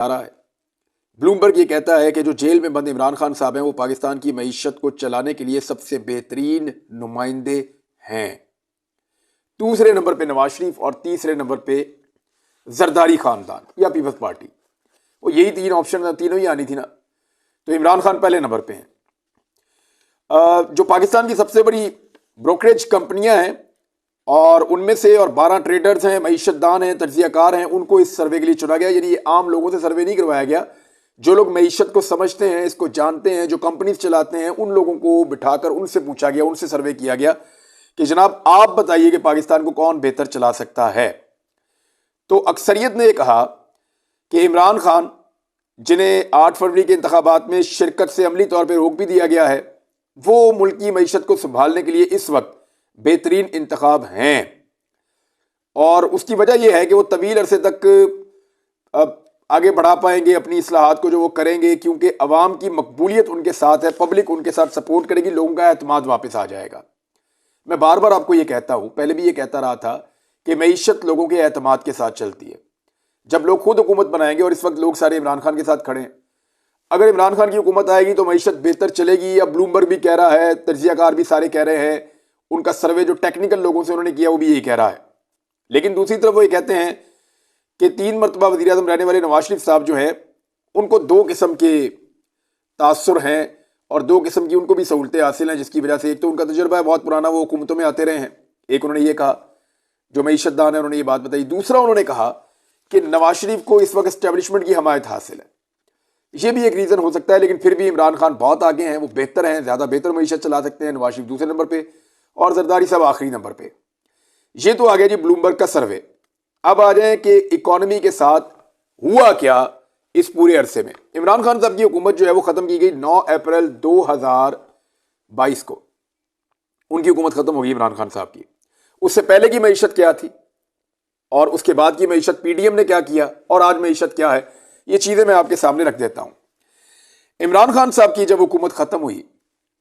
आ रहा है। ब्लूमबर्ग ये कहता है कि जो जेल में बंद इमरान खान साहब हैं वो पाकिस्तान की मईशत को चलाने के लिए सबसे बेहतरीन नुमाइंदे हैं। दूसरे नंबर पे नवाज शरीफ और तीसरे नंबर पे जरदारी खानदान या पीपल्स पार्टी। वो यही तीन ऑप्शन, तीनों ही आनी थी ना, तो इमरान खान पहले नंबर पे हैं। जो पाकिस्तान की सबसे बड़ी ब्रोकरेज कंपनियां हैं और उनमें से और 12 ट्रेडर्स हैं, मईशतदान हैं, तज्जियाकार हैं, उनको इस सर्वे के लिए चुना गया। यानी ये आम लोगों से सर्वे नहीं करवाया गया। जो लोग मईशत को समझते हैं, इसको जानते हैं, जो कंपनीज चलाते हैं, उन लोगों को बिठाकर उनसे पूछा गया, उनसे सर्वे किया गया कि जनाब आप बताइए कि पाकिस्तान को कौन बेहतर चला सकता है। तो अक्सरियत ने कहा कि इमरान खान, जिन्हें 8 फरवरी के इंतखाबात में शिरकत से अमली तौर पर रोक भी दिया गया है, वो मुल्क की मईशत को संभालने के लिए इस वक्त बेहतरीन इंतखाब हैं। और उसकी वजह यह है कि वो तवील अरसे तक आगे बढ़ा पाएंगे अपनी इस्लाहात को जो वो करेंगे, क्योंकि अवाम की मकबूलियत उनके साथ है, पब्लिक उनके साथ सपोर्ट करेगी, लोगों का एतमाद वापस आ जाएगा। मैं बार बार आपको ये कहता हूं, पहले भी ये कहता रहा था कि मईशत लोगों के एतमाद के साथ चलती है। जब लोग खुद हुकूमत बनाएंगे, और इस वक्त लोग सारे इमरान खान के साथ खड़े हैं, अगर इमरान खान की हुकूमत आएगी तो मईशत बेहतर चलेगी। अब ब्लूमबर्ग भी कह रहा है, तज्जियाकार भी सारे कह रहे हैं, उनका सर्वे जो टेक्निकल लोगों से उन्होंने किया वो भी यही कह रहा है। लेकिन दूसरी तरफ वो ये कहते हैं कि 3 मरतबा वज़ीर आज़म रहने वाले नवाज शरीफ साहब जो हैं, उनको 2 किस्म के तासुर हैं और 2 किस्म की उनको भी सहूलतें हासिल हैं, जिसकी वजह से एक तो उनका तजुर्बा है बहुत पुराना, वो हुकूमतों में आते रहे हैं। एक उन्होंने ये कहा, जो मईशतदान है उन्होंने ये बात बताई। दूसरा उन्होंने कहा कि नवाज शरीफ को इस वक्त एस्टेब्लिशमेंट की हमायत हासिल है। ये भी एक रीज़न हो सकता है, लेकिन फिर भी इमरान खान बहुत आगे हैं, वो बेहतर हैं, ज़्यादा बेहतर मईशत चला सकते हैं। नवाज शरीफ दूसरे नंबर पे और जरदारी साहब आखिरी नंबर पे। ये तो आ गया जी ब्लूमबर्ग का सर्वे। अब आ जाए कि इकोनॉमी के साथ हुआ क्या इस पूरे अरसे में। इमरान खान साहब की हुकूमत जो है वो खत्म की गई 9 अप्रैल 2022 को। उनकी हुकूमत खत्म होगी इमरान खान साहब की। उससे पहले की मईशत क्या थी और उसके बाद की मईशत पीडीएम ने क्या किया और आज मईशत क्या है, ये चीजें मैं आपके सामने रख देता हूं। इमरान खान साहब की जब हुकूमत खत्म हुई,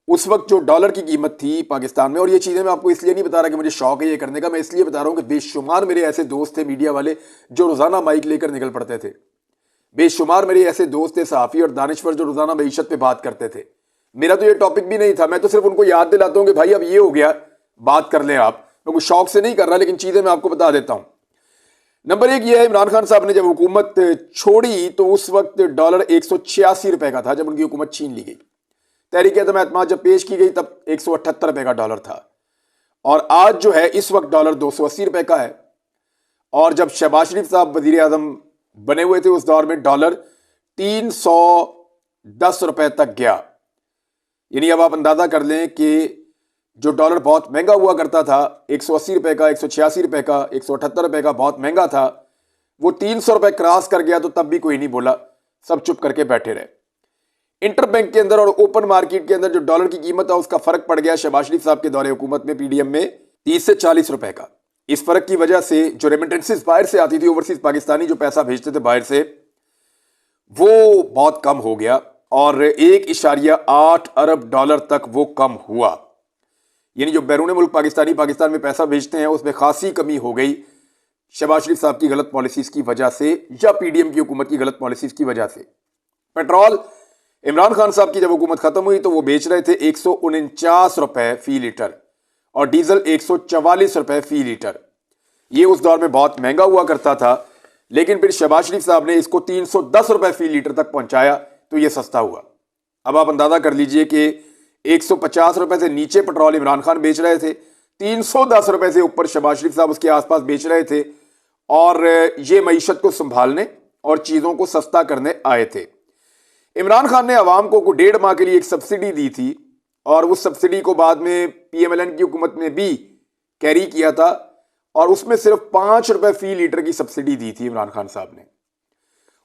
उस वक्त जो डॉलर की कीमत थी पाकिस्तान में, और ये चीज़ें मैं आपको इसलिए नहीं बता रहा कि मुझे शौक है ये करने का, मैं इसलिए बता रहा हूँ कि बेशुमार मेरे ऐसे दोस्त थे मीडिया वाले जो रोज़ाना माइक लेकर निकल पड़ते थे। बेशुमार मेरे ऐसे दोस्त थे सहाफ़ी और दानिश्वर जो रोज़ाना मईशत पे बात करते थे। मेरा तो ये टॉपिक भी नहीं था, मैं तो सिर्फ उनको याद दिलाता हूँ कि भाई अब ये हो गया, बात कर लें आप। मैं कुछ शौक से नहीं कर रहा, लेकिन चीज़ें मैं आपको बता देता हूँ। नंबर 1 ये है, इमरान खान साहब ने जब हुकूमत छोड़ी तो उस वक्त डॉलर 186 रुपए का था जब उनकी हुकूमत छीन ली गई। तहरीक एतमाद जब पेश की गई तब 178 रुपए का डॉलर था, और आज जो है इस वक्त डॉलर 280 रुपए का है। और जब शहबाज शरीफ साहब वजीर आजम बने हुए थे उस दौर में डॉलर 310 रुपए तक गया। यानी अब आप अंदाजा कर लें कि जो डॉलर बहुत महंगा हुआ करता था, 180 रुपए का, 186 रुपए का, 178 रुपए का, बहुत महंगा था, वो 300 रुपए क्रॉस कर गया तो तब भी कोई नहीं बोला, सब चुप करके बैठे रहे। इंटरबैंक के अंदर और ओपन मार्केट के अंदर जो डॉलर की कीमत है उसका फर्क पड़ गया शहबाज शरीफ साहब के दौरे हुकूमत में पीडीएम में 30 से 40 रुपए का। इस फर्क की वजह से जो रेमिटेंसेस बाहर से आती थी, ओवरसीज पाकिस्तानी जो पैसा भेजते थे बाहर से, वो बहुत कम हो गया और 1.8 अरब डॉलर तक वो कम हुआ। यानी जो बैरून मुल्क पाकिस्तानी पाकिस्तान में पैसा भेजते हैं उसमें खासी कमी हो गई शहबाज शरीफ साहब की गलत पॉलिसीज की वजह से या पीडीएम की हुकूमत की गलत पॉलिसीज की वजह से। पेट्रोल इमरान खान साहब की जब हुकूमत खत्म हुई तो वो बेच रहे थे 149 रुपए फी लीटर और डीजल 144 रुपए फी लीटर। ये उस दौर में बहुत महंगा हुआ करता था, लेकिन फिर शहबाज शरीफ साहब ने इसको 310 रुपए फी लीटर तक पहुंचाया तो ये सस्ता हुआ। अब आप अंदाजा कर लीजिए कि 150 रुपए से नीचे पेट्रोल इमरान खान बेच रहे थे, 310 रुपए से ऊपर शहबाज शरीफ साहब उसके आसपास बेच रहे थे, और ये मईशत को संभालने और चीजों को सस्ता करने आए थे। इमरान खान ने अवाम को 1.5 माह के लिए एक सब्सिडी दी थी और उस सब्सिडी को बाद में पीएमएलएन की हुकूमत ने भी कैरी किया था, और उसमें सिर्फ 5 रुपए फी लीटर की सब्सिडी दी थी इमरान खान साहब ने।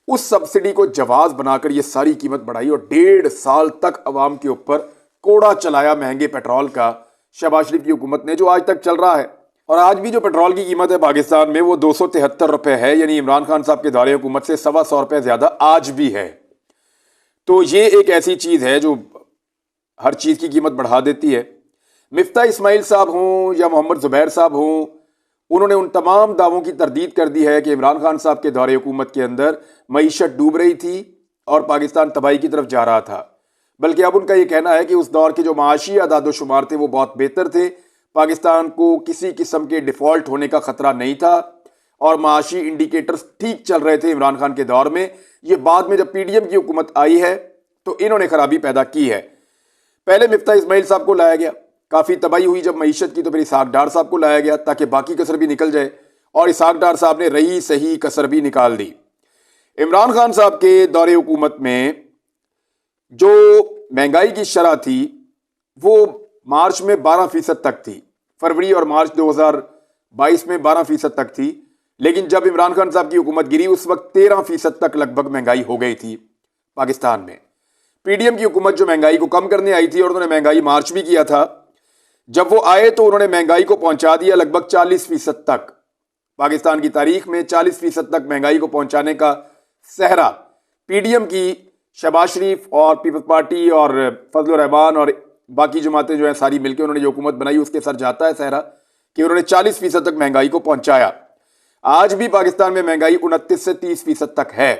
उस सब्सिडी को जवाज बनाकर ये सारी कीमत बढ़ाई और 1.5 साल तक अवाम के ऊपर कोड़ा चलाया महंगे पेट्रोल का शहबाज शरीफ की हुकूमत ने, जो आज तक चल रहा है। और आज भी जो पेट्रोल की कीमत है पाकिस्तान में वो 273 रुपए है, यानी इमरान खान साहब के दौरे हुकूमत से 125 रुपए ज्यादा आज भी है। तो ये एक ऐसी चीज है जो हर चीज की कीमत बढ़ा देती है। मिफ्ता इस्माइल साहब हों या मोहम्मद जुबैर साहब हों, उन्होंने उन तमाम दावों की तरदीद कर दी है कि इमरान खान साहब के दौरे हुकूमत के अंदर मईशत डूब रही थी और पाकिस्तान तबाही की तरफ जा रहा था। बल्कि अब उनका यह कहना है कि उस दौर के जो माशी अदाद-ओ-शुमार थे वो बहुत बेहतर थे, पाकिस्तान को किसी किस्म के डिफॉल्ट होने का खतरा नहीं था और माशी इंडिकेटर्स ठीक चल रहे थे इमरान खान के दौर में। ये बाद में जब पीडीएम की हुकूमत आई है तो इन्होंने खराबी पैदा की है। पहले मिफ्ता इस्माइल साहब को लाया गया, काफ़ी तबाही हुई जब मईशत की, तो फिर इसहाक डार साहब को लाया गया ताकि बाकी कसर भी निकल जाए, और इसहाक डार साहब ने रही सही कसर भी निकाल दी। इमरान खान साहब के दौरे हुकूमत में जो महंगाई की शरह थी वो मार्च में 12% तक थी, फरवरी और मार्च 2022 में 12% तक थी, लेकिन जब इमरान खान साहब की हुकूमत गिरी उस वक्त 13% तक लगभग महंगाई हो गई थी पाकिस्तान में। पीडीएम की हुकूमत जो महंगाई को कम करने आई थी और उन्होंने महंगाई मार्च भी किया था, जब वो आए तो उन्होंने महंगाई को पहुंचा दिया लगभग 40% तक। पाकिस्तान की तारीख में 40% तक महंगाई को पहुंचाने का सहरा पीडीएम की शहबाज शरीफ और पीपल्स पार्टी और फजल रहमान और बाकी जमातें जो है सारी मिलकर उन्होंने जो हुकूमत बनाई उसके सर जाता है सहरा कि उन्होंने 40% तक महंगाई को पहुंचाया। आज भी पाकिस्तान में महंगाई 29 से 30% तक है,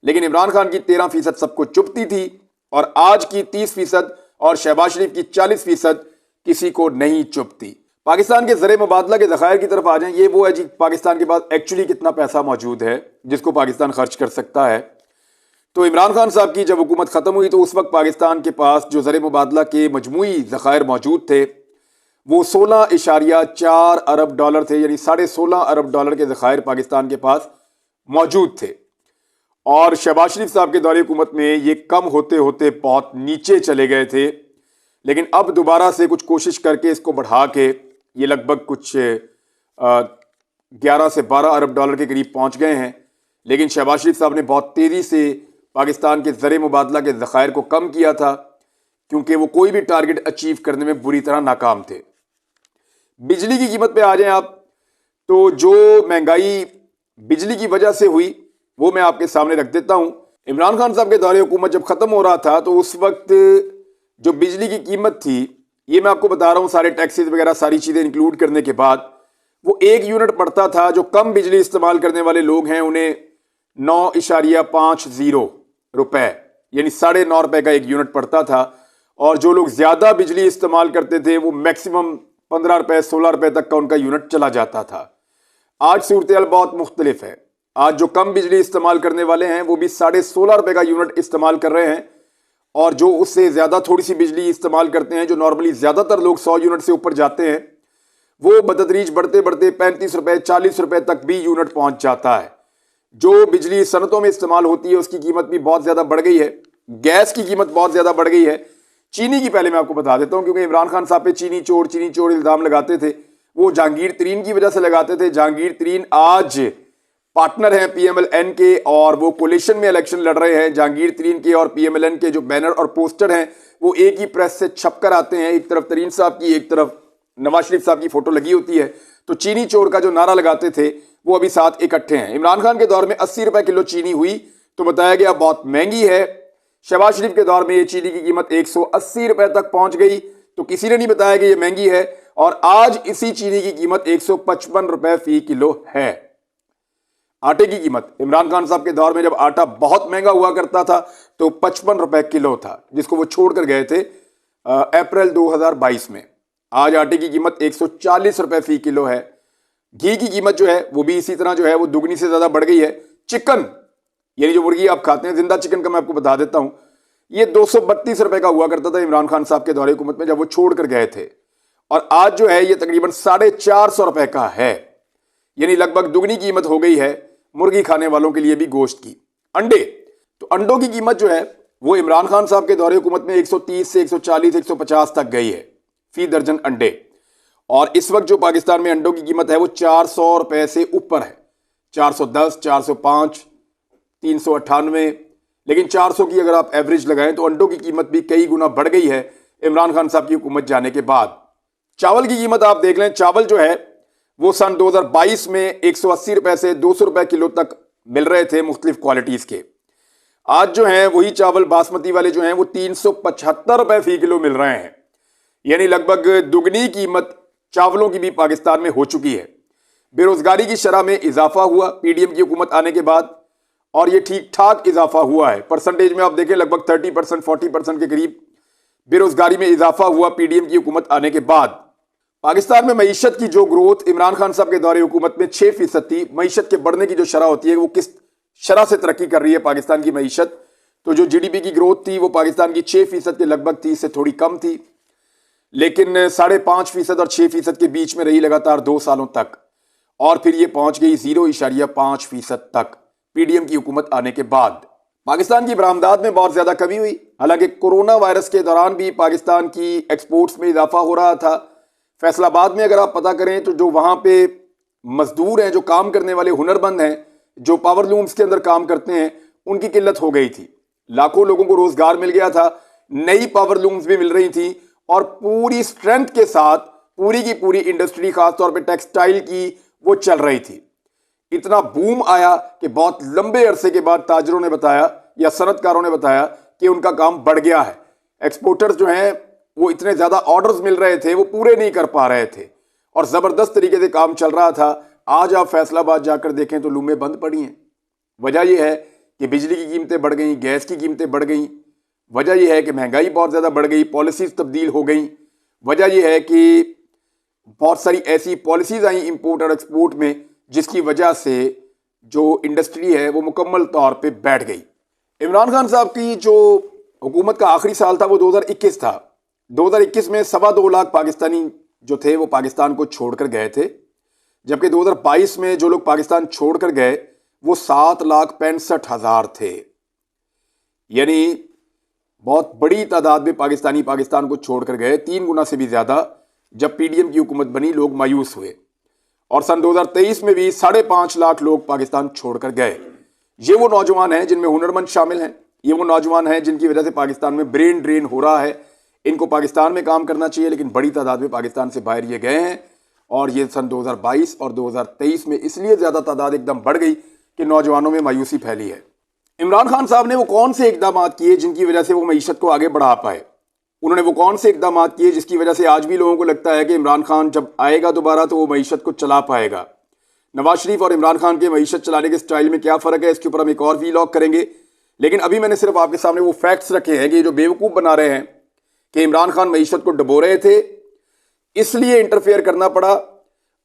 लेकिन इमरान खान की 13% सबको चुभती थी और आज की 30% और शहबाज शरीफ की 40% किसी को नहीं चुभती। पाकिस्तान के ज़र मुबादला के ज़खायर की तरफ आ जाएं। ये वो है जी, पाकिस्तान के पास एक्चुअली कितना पैसा मौजूद है जिसको पाकिस्तान खर्च कर सकता है। तो इमरान खान साहब की जब हुकूमत ख़त्म हुई तो उस वक्त पाकिस्तान के पास जो ज़र मुबादला के मजमूई ज़खायर मौजूद थे वो 16.4 अरब डॉलर थे, यानी 16.5 अरब डॉलर के ज़खायर पाकिस्तान के पास मौजूद थे। और शहबाज शरीफ साहब के दौरे हुकूमत में ये कम होते होते बहुत नीचे चले गए थे, लेकिन अब दोबारा से कुछ कोशिश करके इसको बढ़ा के ये लगभग कुछ 11 से 12 अरब डॉलर के करीब पहुंच गए हैं। लेकिन शहबाज शरीफ साहब ने बहुत तेज़ी से पाकिस्तान के ज़र मुबादला के ज़खायर को कम किया था क्योंकि वो कोई भी टारगेट अचीव करने में बुरी तरह नाकाम थे। बिजली की कीमत पे आ जाएं आप, तो जो महंगाई बिजली की वजह से हुई वो मैं आपके सामने रख देता हूं। इमरान खान साहब के दौरे हुकूमत जब ख़त्म हो रहा था तो उस वक्त जो बिजली की कीमत थी, ये मैं आपको बता रहा हूँ सारे टैक्सेस वगैरह सारी चीज़ें इंक्लूड करने के बाद, वो 1 यूनिट पड़ता था। जो कम बिजली इस्तेमाल करने वाले लोग हैं उन्हें 9.50 रुपए यानी 9.5 रुपए का 1 यूनिट पड़ता था, और जो लोग ज़्यादा बिजली इस्तेमाल करते थे वो मैक्सिमम 15 रुपए 16 रुपए तक का उनका यूनिट चला जाता था। आज सूरत हाल बहुत मुख्तलिफ है। आज जो कम बिजली इस्तेमाल करने वाले हैं वो भी 16.5 रुपए का यूनिट इस्तेमाल कर रहे हैं, और जो उससे ज़्यादा थोड़ी सी बिजली इस्तेमाल करते हैं, जो नॉर्मली ज़्यादातर लोग 100 यूनिट से ऊपर जाते हैं, वो बतदरीज बढ़ते बढ़ते 35 रुपए 40 रुपए तक भी यूनिट पहुंच जाता है। जो बिजली सनतों में इस्तेमाल होती है उसकी कीमत भी बहुत ज़्यादा बढ़ गई है, गैस की कीमत बहुत ज़्यादा बढ़ गई है। चीनी की पहले मैं आपको बता देता हूँ, क्योंकि इमरान खान साहब पे चीनी चोर इल्ज़ाम लगाते थे, वो जहांगीर तरीन की वजह से लगाते थे। जहांगीर तरीन आज पार्टनर हैं पीएमएलएन के और वो कोलिशन में इलेक्शन लड़ रहे हैं। जहांगीर तरीन के और पीएमएलएन के जो बैनर और पोस्टर हैं वो एक ही प्रेस से छपकर आते हैं, एक तरफ तरीन साहब की एक तरफ नवाज शरीफ साहब की फोटो लगी होती है। तो चीनी चोर का जो नारा लगाते थे वो अभी साथ इकट्ठे हैं। इमरान खान के दौर में 80 रुपए किलो चीनी हुई तो बताया गया बहुत महंगी है। शहबाज शरीफ के दौर में ये चीनी की कीमत 180 रुपए तक पहुंच गई तो किसी ने नहीं बताया कि ये महंगी है, और आज इसी चीनी की कीमत 155 रुपए फी किलो है। आटे की कीमत इमरान खान साहब के दौर में जब आटा बहुत महंगा हुआ करता था तो 55 रुपए किलो था, जिसको वो छोड़कर गए थे अप्रैल 2022 में। आज आटे की कीमत 140 रुपए फी किलो है। घी की कीमत जो है वो भी इसी तरह जो है वो दुगनी से ज्यादा बढ़ गई है। चिकन यानी जो मुर्गी आप खाते हैं, जिंदा चिकन का मैं आपको बता देता हूं, ये 232 रुपए का हुआ करता था इमरान खान साहब के दौरे हुकूमत में जब वो छोड़कर गए थे, और आज जो है ये तकरीबन 450 रुपए का है, यानी लगभग दुगनी कीमत हो गई है मुर्गी खाने वालों के लिए भी गोश्त की। अंडे, तो अंडों की कीमत जो है वो इमरान खान साहब के दौरे हुकूमत में 130 से 140 150 तक गई है फी दर्जन अंडे, और इस वक्त जो पाकिस्तान में अंडों की कीमत है वो 400 रुपए से ऊपर है। 410, 405, 398, लेकिन 400 की अगर आप एवरेज लगाएं तो अंडों की कीमत भी कई गुना बढ़ गई है इमरान खान साहब की हुकूमत जाने के बाद। चावल की कीमत आप देख लें, चावल जो है वो सन 2022 में 180 रुपए से 200 रुपए किलो तक मिल रहे थे मुख्तलिफ क्वालिटीज के। आज जो है वही चावल बासमती वाले जो हैं वो 375 रुपए फी किलो मिल रहे हैं, यानी लगभग दुगनी कीमत चावलों की भी पाकिस्तान में हो चुकी है। बेरोजगारी की शरह में इजाफा हुआ पीडीएम की हुकूमत आने के बाद, और ये ठीक ठाक इजाफा हुआ है। परसेंटेज में आप देखें लगभग 30%, 40% के करीब बेरोजगारी में इजाफा हुआ पीडीएम की हुकूमत आने के बाद। पाकिस्तान में मईशत की जो ग्रोथ इमरान खान साहब के दौरे हुकूमत में 6% थी। मईशत के बढ़ने की जो शरह होती है वो किस शरह से तरक्की कर रही है पाकिस्तान की मईशत, तो जो जीडीपी की ग्रोथ थी वो पाकिस्तान की 6% के लगभग थी, इससे थोड़ी कम थी, लेकिन 5.5% और 6% के बीच में रही लगातार 2 सालों तक, और फिर ये पहुंच गई 0.5% तक पीडीएम की हुकूमत आने के बाद। पाकिस्तान की बरामदात में बहुत ज्यादा कमी हुई। हालांकि कोरोना वायरस के दौरान भी पाकिस्तान की एक्सपोर्ट्स में इजाफा हो रहा था। फैसलाबाद में अगर आप पता करें तो जो वहां पे मजदूर हैं, जो काम करने वाले हुनरमंद हैं, जो पावर लूम्स के अंदर काम करते हैं, उनकी किल्लत हो गई थी। लाखों लोगों को रोजगार मिल गया था, नई पावर लूम्स भी मिल रही थी, और पूरी स्ट्रेंथ के साथ पूरी की पूरी इंडस्ट्री, खासतौर पे टेक्सटाइल की, वो चल रही थी। इतना बूम आया कि बहुत लंबे अरसे के बाद ताजरों ने बताया या सनतकारों ने बताया कि उनका काम बढ़ गया है। एक्सपोर्टर्स जो हैं वो इतने ज्यादा ऑर्डर्स मिल रहे थे, वो पूरे नहीं कर पा रहे थे, और जबरदस्त तरीके से काम चल रहा था। आज आप फैसलाबाद जाकर देखें तो लूमें बंद पड़ी हैं। वजह यह है कि बिजली की कीमतें बढ़ गई, गैस की कीमतें बढ़ गई। वजह यह है कि महंगाई बहुत ज्यादा बढ़ गई, पॉलिसीज तब्दील हो गई। वजह यह है कि बहुत सारी ऐसी पॉलिसीज आई इंपोर्ट और एक्सपोर्ट में जिसकी वजह से जो इंडस्ट्री है वो मुकम्मल तौर पे बैठ गई। इमरान खान साहब की जो हुकूमत का आखिरी साल था वो 2021 था। 2021 में 2.25 लाख पाकिस्तानी जो थे वो पाकिस्तान को छोड़कर गए थे, जबकि 2022 में जो लोग पाकिस्तान छोड़कर गए वो 7,65,000 थे। यानी बहुत बड़ी तादाद में पाकिस्तानी पाकिस्तान को छोड़कर गए, 3 गुना से भी ज्यादा। जब पीडीएम की हुकूमत बनी लोग मायूस हुए, और सन 2023 में भी 5.5 लाख लोग पाकिस्तान छोड़कर गए। ये वो नौजवान हैं जिनमें हुनरमंद शामिल हैं, ये वो नौजवान हैं जिनकी वजह से पाकिस्तान में ब्रेन ड्रेन हो रहा है। इनको पाकिस्तान में काम करना चाहिए, लेकिन बड़ी तादाद में पाकिस्तान से बाहर ये गए हैं, और ये सन 2022 और 2023 में इसलिए ज्यादा तादाद एकदम बढ़ गई कि नौजवानों में मायूसी फैली है। इमरान खान साहब ने वो कौन से इकदाम किए जिनकी वजह से वो मईशत को आगे बढ़ा पाए? उन्होंने वो कौन से इकदाम किए जिसकी वजह से आज भी लोगों को लगता है कि इमरान खान जब आएगा दोबारा तो वो मईशत को चला पाएगा? नवाज शरीफ और इमरान खान के मईशत चलाने के स्टाइल में क्या फर्क है, इसके ऊपर हम एक और वीलॉग करेंगे। लेकिन अभी मैंने सिर्फ आपके सामने वो फैक्ट्स रखे हैं कि जो बेवकूफ बना रहे हैं कि इमरान खान मईशत को डबो रहे थे, इसलिए इंटरफेयर करना पड़ा,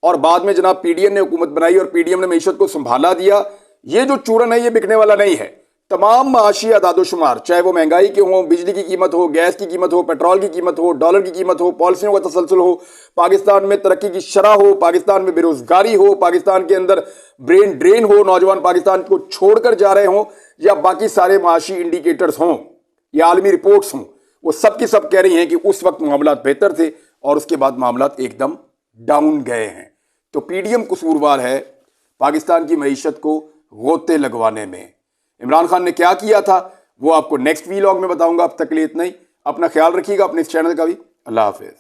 और बाद में जनाब पीडीएम ने हुकूमत बनाई और पीडीएम ने मईशत को संभाला दिया। ये जो चूरन है ये बिकने वाला नहीं है। तमाम माशी अदादोशुमार, चाहे वो महंगाई के हों, बिजली की कीमत हो, गैस की कीमत हो, पेट्रोल की कीमत हो, डॉलर की कीमत हो, पॉलिसियों का तसलसल हो, पाकिस्तान में तरक्की की शरह हो, पाकिस्तान में बेरोजगारी हो, पाकिस्तान के अंदर ब्रेन ड्रेन हो, नौजवान पाकिस्तान को छोड़कर जा रहे हों, या बाकी सारे माशी इंडिकेटर्स हों या आलमी रिपोर्ट्स हों, वो सब की सब कह रही हैं कि उस वक्त मामला बेहतर थे और उसके बाद मामला एकदम डाउन गए हैं। तो पीडीएम कसूरवार है पाकिस्तान की मईशत को गोते लगवाने में। इमरान खान ने क्या किया था वो आपको नेक्स्ट वीलॉग में बताऊंगा। अब तक के लिए इतना ही। अपना ख्याल रखिएगा, अपने इस चैनल का भी। अल्लाह हाफिज।